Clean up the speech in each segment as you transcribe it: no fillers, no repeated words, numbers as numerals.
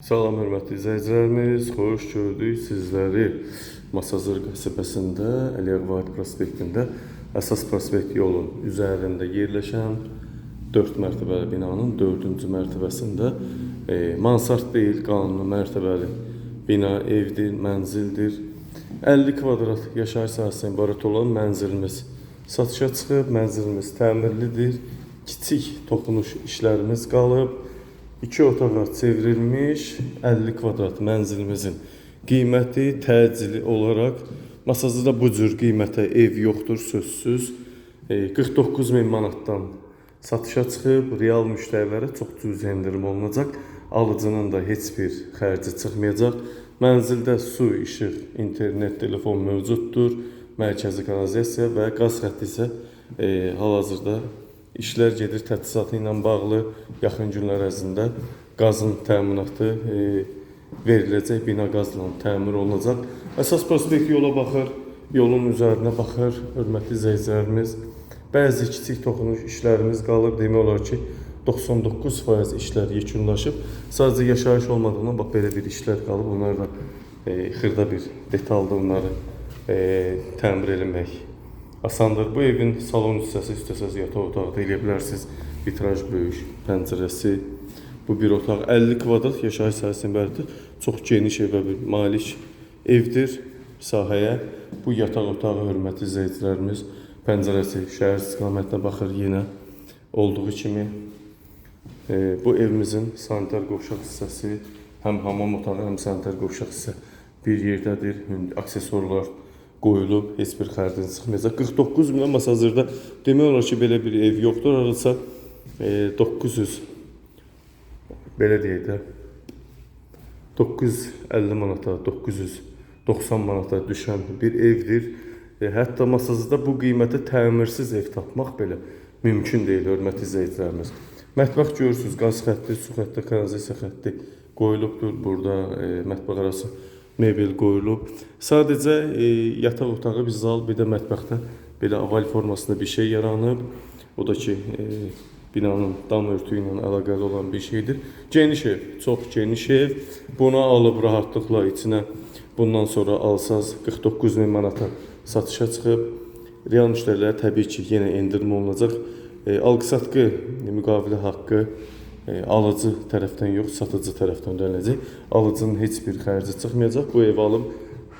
Salam hörmətli izləyicilərimiz, xoş gördük sizləri Masazır qəsəbəsində, Əliyev Vahid prospektində əsas prospekt yolun üzərində yerləşən 4 mərtəbəli binanın 4-cü mərtəbəsində mansard deyil, qanuni mərtəbəli bina evdir, mənzildir. 50 kvadrat yaşayış sahəsindən ibarət olan mənzilimiz satışa çıxıb, mənzilimiz təmirlidir, kiçik toxunuş işlərimiz qalıb. 2 otağa çevrilmiş 50 kvadrat mənzilimizin qiyməti təcili olaraq Masazırda bu cür qiymətə ev yoxdur sözsüz. 49.000 manatdan satışa çıxıb, real müştərilərə çox cüzi endirim olunacaq. Alıcının da heç bir xərci çıxmayacaq. Mənzildə su, işıq, internet, telefon mövcuddur. Mərkəzi kanalizasiya və qaz xətti isə hal-hazırda İşlər gedir təchizatı ilə bağlı. Yaxın günlər ərzində qazın təminatı veriləcək, bina qazla təmir olunacaq. Əsas prospekt yola baxır, yolun üzərinə baxır, hörmətli izləyicilərimiz. Bəzi kiçik toxunuş işlərimiz qalıb, demək olar ki 99% işlər yekunlaşıb. Sadəcə yaşayış olmadığından bax belə bir işlər qalıb, onlar da xırda bir detalda onları təmir eləmək asandır. Bu evin salon hissəsi istəsəz yataq otağı da eləyə bilərsiniz. Vitraj böyük, pəncərəsi. Bu bir otaq 50 kvadrat yaşayış sahəsindən ibarətdir. Çox geniş ev və bir malik evdir sahəyə. Bu yataq otağı hörmətli izləyicilərimiz. Pəncərəsi şəhər istiqamətinə baxır yenə olduğu kimi. Bu evimizin sanitar qovşaq hissəsi, həm hamam otağı, həm sanitar qovşaq hissə bir yerdədir. Aksesuarlar qoyulub, heç bir xərdiniz çıxmayacaq. 49.000 Masazırda demək olar ki, belə bir ev yoxdur. Arası 900, belə deyək də, 950 manata, 990 manata düşən bir evdir. Hətta Masazırda bu qiymətə təmirsiz ev tapmaq belə mümkün deyil, hörmətli izləyicilərimiz. Mətbəx görürsünüz, qaz xətti, su xətti, kanalizasiya xətti qoyulubdur. Burada mətbəx arası mebel qoyulub. Sadəcə yataq otağı, bir zal, bir də mətbəxdə belə oval formasında bir şey yaranıb. O da ki, binanın dam örtüyü ilə əlaqəli olan bir şeydir. Geniş ev, çox geniş ev. Bunu alıb rahatlıqla içinə bundan sonra alsaz 49.000 manata satışa çıxıb. Real müştərilərə təbii ki, yenə endirim olunacaq. Alqı-satqı müqavilə haqqı alıcı tərəfdən yox, satıcı tərəfdən ödəniləcək. Alıcının heç bir xərci çıxmayacaq. Bu evi alıb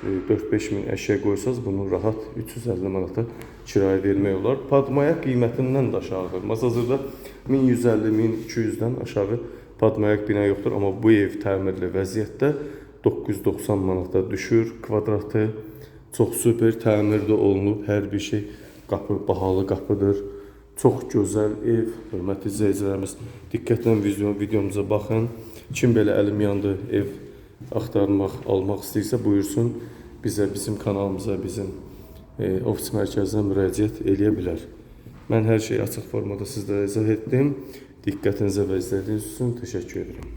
4-5 min əşya qoysaz, bunu rahat 350 manata kirayə vermək olar. Padmayak qiymətindən də aşağıdır. Masazırda 1150-1200-dən aşağı padmayak bina yoxdur. Amma bu ev təmirli vəziyyətdə 990 manata düşür kvadratı. Çox super təmirdə olunub, hər bir şey. Qapı bahalı qapıdır. Çox gözəl ev, hörmətli izləyicilərimiz. Diqqətlə videomuza baxın. Kim belə əlim yandı ev axtarmaq, almaq istəyirsə buyursun. Bizə, bizim kanalımıza, bizim ofis mərkəzinə müraciət eləyə bilər. Mən hər şeyi açıq formada sizlərə izah etdim. Diqqətinizə və izlədiyiniz üçün təşəkkür edirəm.